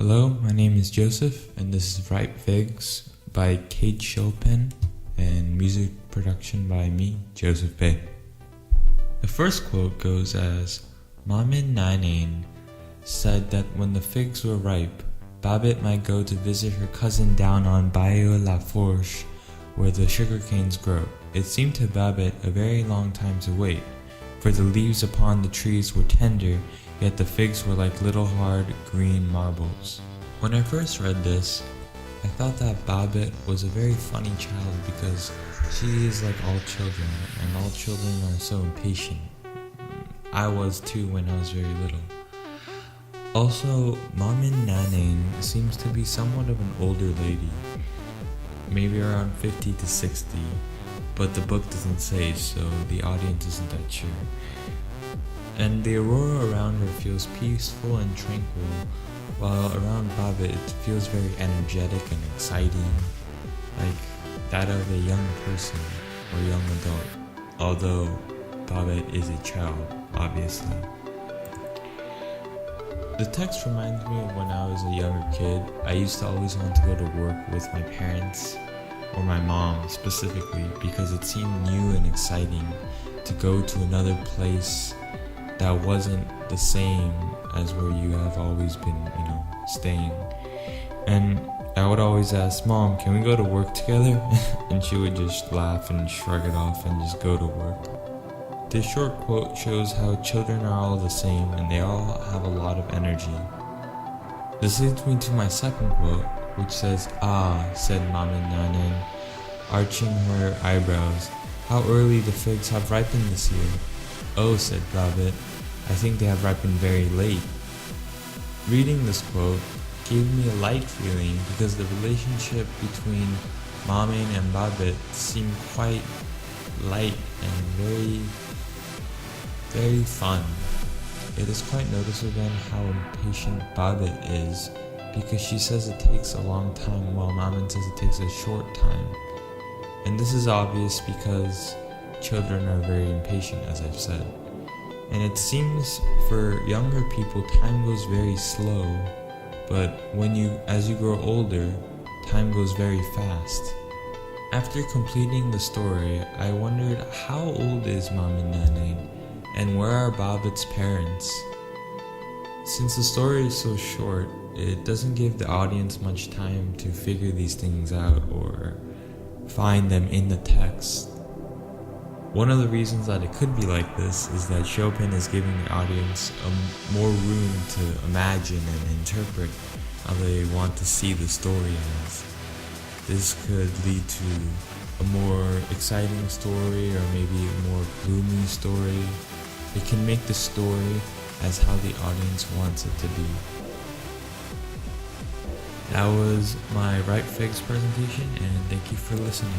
Hello, my name is Joseph, and this is Ripe Figs by Kate Chopin, and music production by me, Joseph Bay. The first quote goes as, Mamin Nanain said that when the figs were ripe, Babette might go to visit her cousin down on Bayou La Fourche, where the sugar canes grow. It seemed to Babette a very long time to wait, for the leaves upon the trees were tender, yet the figs were like little hard green marbles. When I first read this, I thought that Babette was a very funny child because she is like all children, and all children are so impatient. I was too when I was very little. Also, Mamin Nanain seems to be somewhat of an older lady, maybe around 50 to 60, but the book doesn't say, so the audience isn't that sure. And the aurora around her feels peaceful and tranquil, while around Babette it feels very energetic and exciting, like that of a young person or young adult, although Babette is a child, obviously. The text reminds me of when I was a younger kid. I used to always want to go to work with my parents, or my mom specifically, because it seemed new and exciting to go to another place that wasn't the same as where you have always been, staying. And I would always ask, Mom, can we go to work together? And she would just laugh and shrug it off and just go to work. This short quote shows how children are all the same and they all have a lot of energy. This leads me to my second quote, which says, Ah, said Mamin Nanain, arching her eyebrows, how early the figs have ripened this year. Oh, said Babette, I think they have ripened very late. Reading this quote gave me a light feeling because the relationship between Mamin and Babette seemed quite light and very fun. It is quite noticeable how impatient Babette is because she says it takes a long time while Mamin says it takes a short time. And this is obvious because children are very impatient, as I've said. And it seems for younger people time goes very slow, but as you grow older, time goes very fast. After completing the story, I wondered how old is Mamin Nanain and where are Babette's parents? Since the story is so short, it doesn't give the audience much time to figure these things out or find them in the text. One of the reasons that it could be like this is that Chopin is giving the audience more room to imagine and interpret how they want to see the story as. This could lead to a more exciting story or maybe a more gloomy story. It can make the story as how the audience wants it to be. That was my Ripe Figs presentation, and thank you for listening.